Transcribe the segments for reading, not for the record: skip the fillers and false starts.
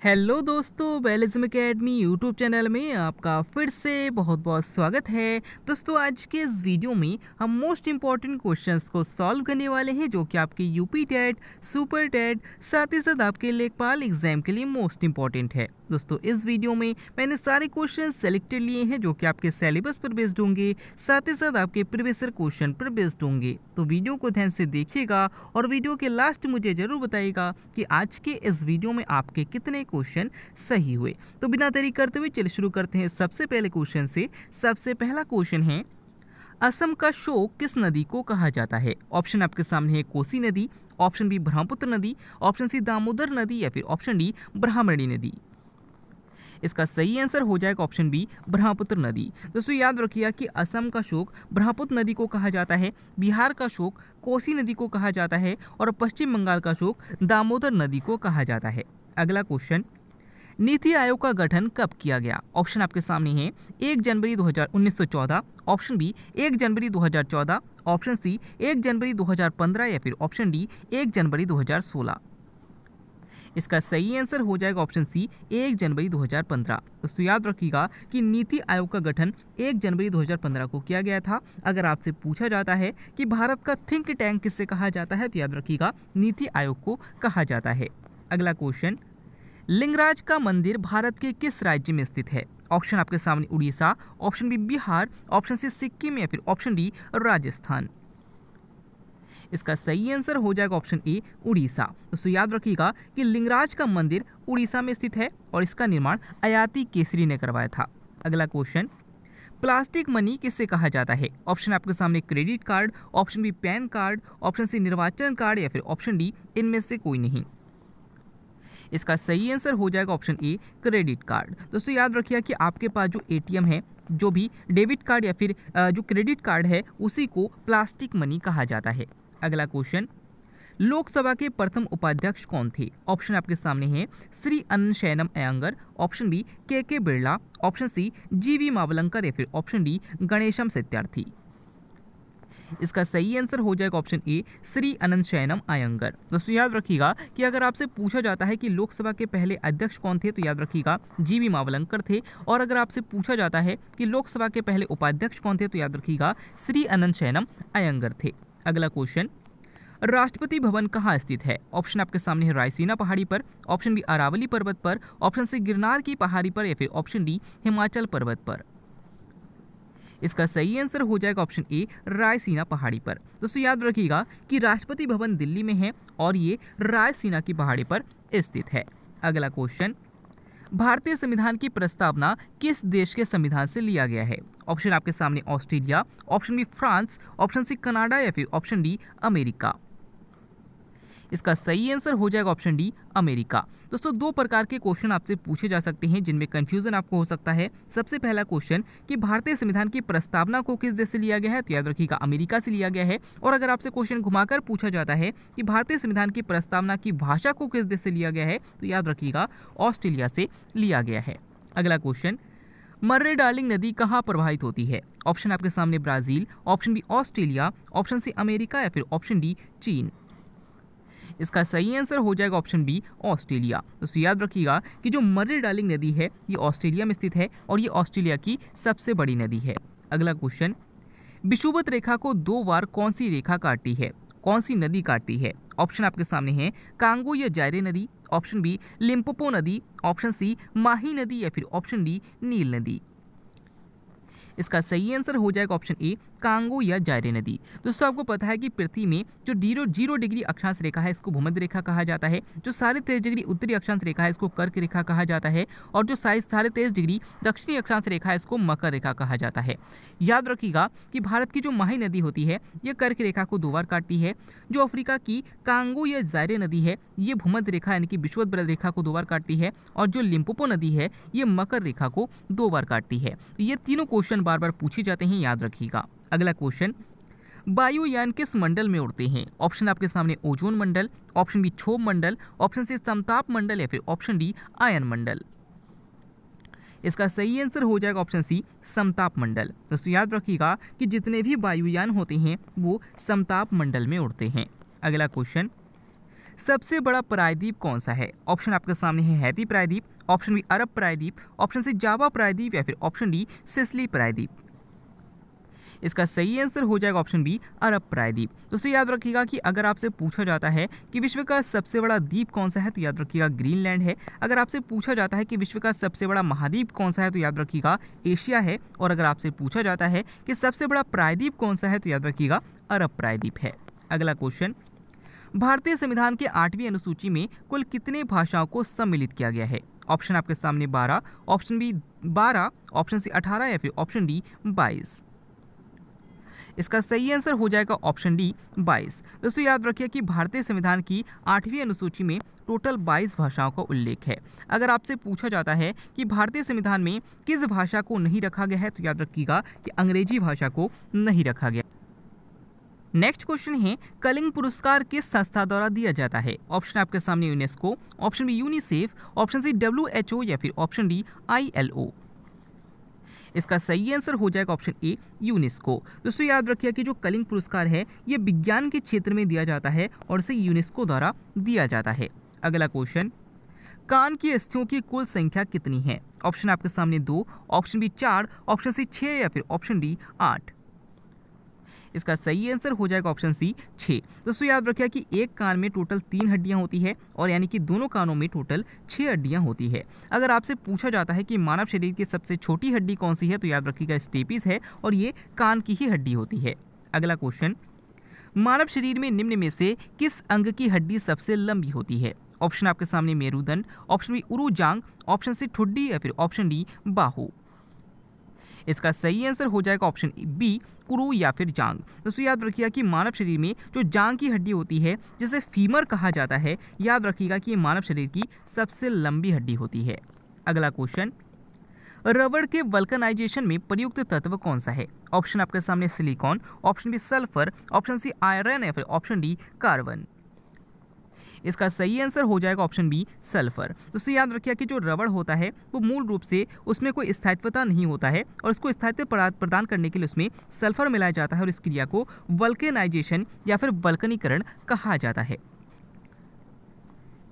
Hello दोस्तों, वेलिज्म academy YouTube channel में आपका फिर से बहुत बहुत स्वागत है। दोस्तों, आज के इस वीडियो में हम मोस्ट इम्पॉर्टेंट क्वेश्चंस को सॉल्व करने वाले हैं जो कि आपके यूपी टेट, सुपर टेट, साथ ही साथ आपके लेखपाल एग्जाम के लिए मोस्ट इम्पॉर्टेंट है। दोस्तों, इस वीडियो में मैंने सारे क्वेश्चन सेलेक्टेड लिए हैं जो कि आपके सिलेबस पर बेस्ड होंगे, साथ ही साथ आपके प्रीवियस ईयर क्वेश्चन पर बेस्ड होंगे। तो वीडियो को ध्यान से देखिएगा और वीडियो के लास्ट मुझे जरूर बताइएगा कि आज के इस वीडियो में आपके कितने क्वेश्चन सही हुए। तो बिना देरी करते हुए चलिए शुरू करते हैं सबसे पहले क्वेश्चन से। सबसे पहला क्वेश्चन है, असम का शोक किस नदी को कहा जाता है? ऑप्शन आपके सामने है कोसी नदी, ऑप्शन बी ब्रह्मपुत्र नदी, ऑप्शन सी दामोदर नदी या फिर ऑप्शन डी ब्राह्मणी नदी। इसका सही आंसर हो जाएगा ऑप्शन बी ब्रह्मपुत्र नदी। दोस्तों, याद रखिएगा कि असम का शोक ब्रह्मपुत्र नदी को कहा जाता है, बिहार का शोक कोसी नदी को कहा जाता है और पश्चिम बंगाल का शोक दामोदर नदी को कहा जाता है। अगला क्वेश्चन, नीति आयोग का गठन कब किया गया? ऑप्शन आपके सामने है 1 जनवरी 1914, ऑप्शन बी 1 जनवरी 2014, ऑप्शन सी 1 जनवरी 2015 या फिर ऑप्शन डी 1 जनवरी 2016। इसका सही आंसर हो जाएगा ऑप्शन सी 1 जनवरी 2015। दोस्तों, याद रखिएगा कि नीति आयोग का गठन 1 जनवरी 2015 को किया गया था। अगर आपसे पूछा जाता है कि भारत का थिंक टैंक किससे कहा जाता है तो याद रखिएगा नीति आयोग को कहा जाता है। अगला क्वेश्चन, लिंगराज का मंदिर भारत के किस राज्य में स्थित है? ऑप्शन आपके सामने Orissa, option B Bihar, option C Sikkim या फिर ऑप्शन डी राजस्थान। इसका सही आंसर हो जाएगा ऑप्शन ए उड़ीसा। दोस्तों, याद रखिएगा कि लिंगराज का मंदिर उड़ीसा में स्थित है और इसका निर्माण अयाती केसरी ने करवाया था। अगला क्वेश्चन, प्लास्टिक मनी किससे कहा जाता है? ऑप्शन आपके सामने credit card, option B PAN card, option C निर्वाचन कार्ड या फिर ऑप्शन डी इनमें से कोई नहीं। इसका सही आंसर हो जाएगा ऑप्शन ए क्रेडिट कार्ड। दोस्तों, याद रखिए कि आपके पास जो एटीएम है, जो भी डेबिट कार्ड या फिर जो क्रेडिट कार्ड है, उसी को प्लास्टिक मनी कहा जाता है। अगला क्वेश्चन, लोकसभा के प्रथम उपाध्यक्ष कौन थे? ऑप्शन आपके सामने है श्री अनंत शयनम अयंगर, ऑप्शन बी के बिरला, ऑप्शन सी जीवी मावलंकर या फिर ऑप्शन डी गणेशम सत्यार्थी। इसका सही आंसर हो जाएगा ऑप्शन ए श्री अनंत शयनम अयंगर। दोस्तों, याद रखिएगा कि अगर आपसे पूछा जाता है कि लोकसभा के पहले अध्यक्ष कौन थे तो याद रखिएगा जीवी मावलंकर थे, और अगर आपसे पूछा जाता है कि लोकसभा के पहले उपाध्यक्ष कौन थे तो याद रखिएगा श्री अनंत शयनम अयंगर थे। अगला क्वेश्चन, राष्ट्रपति भवन कहाँ स्थित है? ऑप्शन आपके सामने है रायसीना पहाड़ी पर, ऑप्शन बी अरावली पर्वत पर, ऑप्शन सी गिरनार की पहाड़ी पर या फिर ऑप्शन डी हिमाचल पर्वत पर। इसका सही आंसर हो जाएगा ऑप्शन ए रायसीना पहाड़ी पर। दोस्तों, याद रखिएगा कि राष्ट्रपति भवन दिल्ली में है और ये रायसीना की पहाड़ी पर स्थित है। अगला क्वेश्चन, भारतीय संविधान की प्रस्तावना किस देश के संविधान से लिया गया है? ऑप्शन आपके सामने Australia, option B France, option C Canada या फिर ऑप्शन डी अमेरिका। इसका सही आंसर हो जाएगा ऑप्शन डी अमेरिका। दोस्तों, दो प्रकार के क्वेश्चन आपसे पूछे जा सकते हैं जिनमें कंफ्यूजन आपको हो सकता है। सबसे पहला क्वेश्चन कि भारतीय संविधान की प्रस्तावना को किस देश से लिया गया है तो याद रखिएगा अमेरिका से लिया गया है। और अगर आपसे क्वेश्चन घुमाकर पूछा जाता है कि भारतीय संविधान की प्रस्तावना की भाषा को किस देश से लिया गया है तो याद रखिएगा ऑस्ट्रेलिया से लिया गया है। अगला क्वेश्चन, मर्रे डार्लिंग नदी कहाँ प्रवाहित होती है? ऑप्शन आपके सामने Brazil, option B Australia, option C America या फिर ऑप्शन डी चीन। इसका सही आंसर हो जाएगा ऑप्शन बी ऑस्ट्रेलिया। तो याद रखिएगा कि जो मर्रे डार्लिंग नदी है ये ऑस्ट्रेलिया में स्थित है और ये ऑस्ट्रेलिया की सबसे बड़ी नदी है। अगला क्वेश्चन, विषुवत रेखा को 2 बार कौन सी रेखा काटती है? कौन सी नदी काटती है? ऑप्शन आपके सामने है कांगो या जायरे नदी, ऑप्शन बी लिम्पोपो नदी, ऑप्शन सी माही नदी या फिर ऑप्शन डी नील नदी। इसका सही आंसर हो जाएगा ऑप्शन ए कांगो या जायरे नदी। दोस्तों, आपको पता है कि पृथ्वी में जो 0 डिग्री अक्षांश रेखा है इसको भूमध्य रेखा कहा जाता है, जो 23.5 डिग्री उत्तरी अक्षांश रेखा है इसको कर्क रेखा कहा जाता है, और जो 23.5 डिग्री दक्षिणी अक्षांश रेखा है इसको मकर रेखा कहा जाता है। याद रखिएगा कि भारत की जो माही नदी होती है ये कर्क रेखा को 2 बार काटती है, जो अफ्रीका की कांगो या जायरे नदी है ये भूमध्य रेखा यानी कि विषुवत रेखा को 2 बार काटती है, और जो लिम्पोपो नदी है ये मकर रेखा को 2 बार काटती है। तो ये तीनों क्वेश्चन बार बार पूछे जाते हैं, याद रखिएगा। अगला क्वेश्चन, वायुयान किस मंडल में उड़ते हैं? ऑप्शन आपके सामने ओजोन मंडल, ऑप्शन बी क्षोभ मंडल, ऑप्शन सी समताप मंडल या फिर ऑप्शन डी आयन मंडल। इसका सही आंसर हो जाएगा ऑप्शन सी समताप मंडल। दोस्तों, याद रखिएगा कि जितने भी वायुयान होते हैं वो समताप मंडल में उड़ते हैं। अगला क्वेश्चन, सबसे बड़ा प्रायद्वीप कौन सा है? ऑप्शन आपके सामने है हैती प्रायद्वीप, ऑप्शन बी अरब प्रायद्वीप, ऑप्शन सी जावा प्रायद्वीप या फिर ऑप्शन डी सिसिली प्रायद्वीप। इसका सही आंसर हो जाएगा ऑप्शन बी अरब प्रायद्वीप। दोस्तों याद रखिएगा कि अगर आपसे पूछा जाता है कि विश्व का सबसे बड़ा द्वीप कौन सा है तो याद रखिएगा ग्रीनलैंड है। अगर आपसे पूछा जाता है कि विश्व का सबसे बड़ा महाद्वीप कौन सा है तो याद रखिएगा एशिया है। और अगर आपसे पूछा जाता है कि सबसे बड़ा प्रायद्वीप कौन सा है तो याद रखिएगा अरब प्रायद्वीप है। अगला क्वेश्चन, भारतीय संविधान के 8वीं अनुसूची में कुल कितने भाषाओं को सम्मिलित किया गया है? ऑप्शन आपके सामने 12, ऑप्शन बी 12, ऑप्शन सी 18 या फिर ऑप्शन डी 22। इसका सही आंसर हो जाएगा ऑप्शन डी 22। दोस्तों याद रखिए कि भारतीय संविधान की 8वीं अनुसूची में टोटल 22 भाषाओं का उल्लेख है। अगर आपसे पूछा जाता है कि भारतीय संविधान में किस भाषा को नहीं रखा गया है तो याद रखिएगा कि अंग्रेजी भाषा को नहीं रखा गया। नेक्स्ट क्वेश्चन है, कलिंग पुरस्कार किस संस्था द्वारा दिया जाता है? ऑप्शन आपके सामने UNESCO, option B UNICEF, option C WHO या फिर ऑप्शन डी ILO। इसका सही आंसर हो जाएगा ऑप्शन ए यूनेस्को। दोस्तों याद रखिए कि जो कलिंग पुरस्कार है ये विज्ञान के क्षेत्र में दिया जाता है और इसे यूनेस्को द्वारा दिया जाता है। अगला क्वेश्चन, कान की अस्थियों की कुल संख्या कितनी है? ऑप्शन आपके सामने 2, ऑप्शन बी 4, ऑप्शन सी 6 या फिर ऑप्शन डी 8। इसका सही आंसर हो जाएगा ऑप्शन सी 6। दोस्तों याद रखिए कि एक कान में टोटल 3 हड्डियां होती है और यानी कि दोनों कानों में टोटल 6 हड्डियां होती है। अगर आपसे पूछा जाता है कि मानव शरीर की सबसे छोटी हड्डी कौन सी है तो याद रखिएगा स्टेपिस है और ये कान की ही हड्डी होती है। अगला क्वेश्चन, मानव शरीर में निम्न में से किस अंग की हड्डी सबसे लंबी होती है? ऑप्शन आपके सामने मेरुदंड, ऑप्शन बी उरु जांग, ऑप्शन सी ठुड्डी या फिर ऑप्शन डी बाहु। इसका सही आंसर हो जाएगा ऑप्शन बी कुरु या फिर जांग। दोस्तों याद रखिएगा कि मानव शरीर में जो जांग की हड्डी होती है जिसे फीमर कहा जाता है, याद रखिएगा कि ये मानव शरीर की सबसे लंबी हड्डी होती है। अगला क्वेश्चन, रबड़ के वल्कनाइजेशन में प्रयुक्त तत्व कौन सा है? ऑप्शन आपके सामने silicon, option B sulphur, option C iron या फिर ऑप्शन डी कार्बन। इसका सही आंसर हो जाएगा ऑप्शन बी सल्फर। दोस्तों याद रखिए कि जो रबड़ होता है वो मूल रूप से उसमें कोई स्थायित्वता नहीं होता है और उसको स्थायित्व प्रदान करने के लिए उसमें सल्फर मिलाया जाता है और इस क्रिया को वल्केनाइजेशन या फिर वल्कनीकरण कहा जाता है।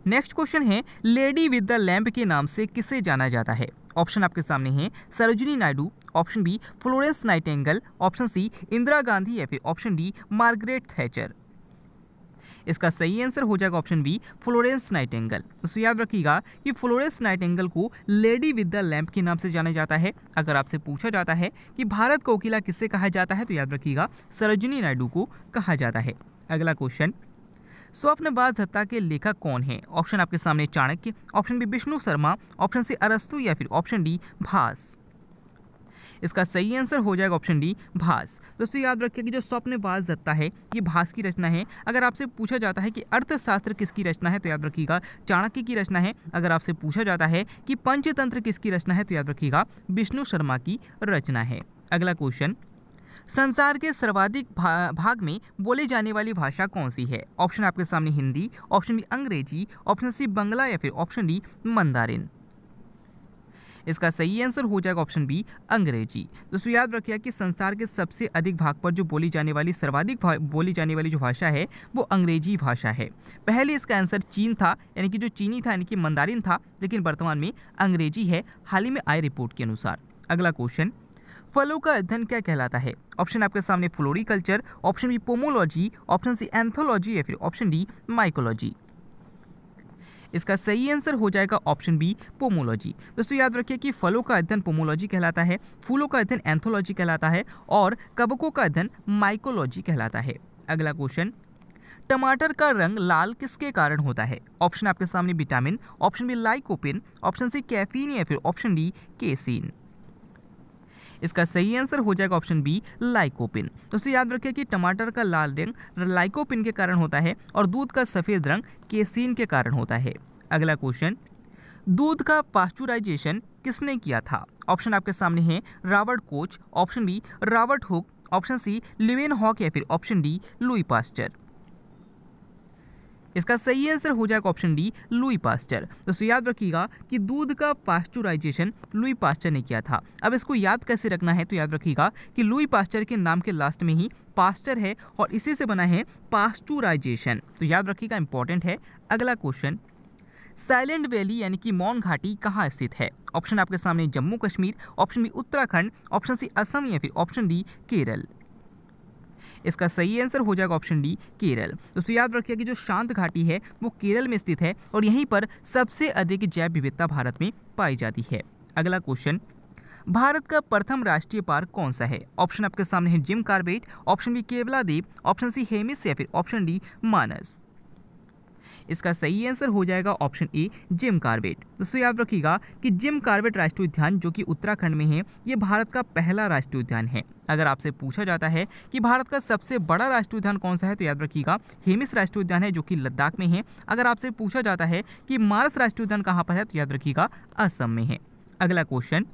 नेक्स्ट क्वेश्चन है, लेडी विद द लैम्प के नाम से किसे जाना जाता है? ऑप्शन आपके सामने है Sarojini Naidu, option B Florence Nightingale, option C Indira Gandhi या फिर ऑप्शन डी मार्गरेट थैचर। इसका सही आंसर हो जाएगा ऑप्शन बी फ्लोरेंस नाइटिंगेल। दोस्तों याद रखिएगा कि फ्लोरेंस नाइटिंगेल को लेडी विद द लैम्प के नाम से जाना जाता है। अगर आपसे पूछा जाता है कि भारत कोकिला किससे कहा जाता है तो याद रखिएगा सरोजिनी नायडू को कहा जाता है। अगला क्वेश्चन, स्वप्नवास दत्ता के लेखक कौन है? ऑप्शन आपके सामने Chanakya, option B Vishnu Sharma, option C अरस्तु या फिर ऑप्शन डी भास। इसका सही आंसर हो जाएगा ऑप्शन डी भास। दोस्तों याद रखिए कि जो स्वप्नवास दत्ता है ये भास की रचना है। अगर आपसे पूछा जाता है कि अर्थशास्त्र किसकी रचना है तो याद रखिएगा चाणक्य की रचना है। अगर आपसे पूछा जाता है कि पंचतंत्र किसकी रचना है तो याद रखिएगा विष्णु शर्मा की रचना है। अगला क्वेश्चन, संसार के सर्वाधिक भाग में बोली जाने वाली भाषा कौन सी है? ऑप्शन आपके सामने हिंदी, ऑप्शन बी अंग्रेजी, ऑप्शन सी बंगला या फिर ऑप्शन डी मंदारिन। इसका सही आंसर हो जाएगा ऑप्शन बी अंग्रेजी। दोस्तों याद रखिए कि संसार के सबसे अधिक भाग पर जो बोली जाने वाली सर्वाधिक बोली जाने वाली जो भाषा है वो अंग्रेजी भाषा है। पहले इसका आंसर चीन था, यानी कि जो चीनी था यानी कि मंदारिन था, लेकिन वर्तमान में अंग्रेजी है हाल ही में आई रिपोर्ट के अनुसार। अगला क्वेश्चन, फलों का अध्ययन क्या कहलाता है? ऑप्शन आपके सामने floriculture, option B pomology, option C anthology या फिर ऑप्शन डी माइकोलॉजी। इसका सही आंसर हो जाएगा ऑप्शन बी पोमोलॉजी। दोस्तों याद रखिए कि फलों का अध्ययन पोमोलॉजी कहलाता है, फूलों का अध्ययन एंथोलॉजी कहलाता है और कवकों का अध्ययन माइकोलॉजी कहलाता है। अगला क्वेश्चन, टमाटर का रंग लाल किसके कारण होता है? ऑप्शन आपके सामने vitamin, option B lycopene, option C caffeine या फिर ऑप्शन डी केसीन। इसका सही आंसर हो जाएगा ऑप्शन बी लाइकोपिन। दोस्तों याद रखिए कि टमाटर का लाल रंग लाइकोपिन के कारण होता है और दूध का सफेद रंग केसीन के कारण होता है। अगला क्वेश्चन, दूध का पास्चुराइजेशन किसने किया था? ऑप्शन आपके सामने है Robert Koch, option B Robert Hooke, option C Leeuwenhoek या फिर ऑप्शन डी लुई पास्चर। इसका सही आंसर हो जाएगा ऑप्शन डी, लुई पास्चर। दोस्तों याद रखिएगा कि दूध का पास्चुराइजेशन लुई पास्चर ने किया था। अब इसको याद कैसे रखना है, तो याद रखिएगा कि लुई पास्चर के नाम के लास्ट में ही पास्चर है और इसी से बना है पास्चुराइजेशन। तो याद रखिएगा, इंपॉर्टेंट है। अगला क्वेश्चन, साइलेंट वैली यानी कि मौन घाटी कहाँ स्थित है? ऑप्शन आपके सामने Jammu Kashmir, option B Uttarakhand, option C Assam या फिर ऑप्शन डी केरल। इसका सही आंसर हो जाएगा ऑप्शन डी, केरल। दोस्तों याद रखिए कि जो शांत घाटी है वो केरल में स्थित है और यहीं पर सबसे अधिक जैव विविधता भारत में पाई जाती है। अगला क्वेश्चन, भारत का प्रथम राष्ट्रीय पार्क कौन सा है? ऑप्शन आपके सामने है Jim Corbett, option B Keoladeo, option C Hemis या फिर ऑप्शन डी मानस। इसका सही आंसर हो जाएगा ऑप्शन ए, जिम कॉर्बेट। दोस्तों याद रखिएगा कि जिम कॉर्बेट राष्ट्रीय उद्यान जो कि उत्तराखंड में है, ये भारत का पहला राष्ट्रीय उद्यान है। अगर आपसे पूछा जाता है कि भारत का सबसे बड़ा राष्ट्रीय उद्यान कौन सा है, तो याद रखिएगा हेमिस राष्ट्रीय उद्यान है जो कि लद्दाख में है। अगर आपसे पूछा जाता है कि मानस राष्ट्रीय उद्यान कहाँ पर है, तो याद रखिएगा असम में है। अगला क्वेश्चन,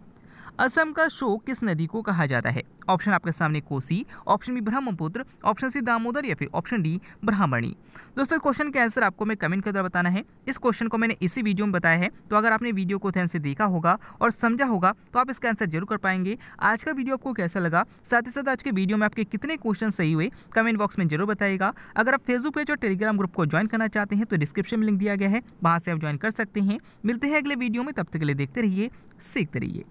असम का शोक किस नदी को कहा जाता है? ऑप्शन आपके सामने Kosi, option B Brahmaputra, option C Damodar या फिर ऑप्शन डी ब्राह्मणी। दोस्तों क्वेश्चन का आंसर आपको मैं कमेंट कर बताना है। इस क्वेश्चन को मैंने इसी वीडियो में बताया है, तो अगर आपने वीडियो को ध्यान से देखा होगा और समझा होगा तो आप इसका आंसर जरूर कर पाएंगे। आज का वीडियो आपको कैसा लगा, साथ ही साथ आज के वीडियो में आपके कितने क्वेश्चन सही हुए, कमेंट बॉक्स में जरूर बताइएगा। अगर आप फेसबुक पेज और टेलीग्राम ग्रुप को ज्वाइन करना चाहते हैं तो डिस्क्रिप्शन में लिंक दिया गया है, वहाँ से आप ज्वाइन कर सकते हैं। मिलते हैं अगले वीडियो में, तब तक के लिए देखते रहिए, सीखते रहिए।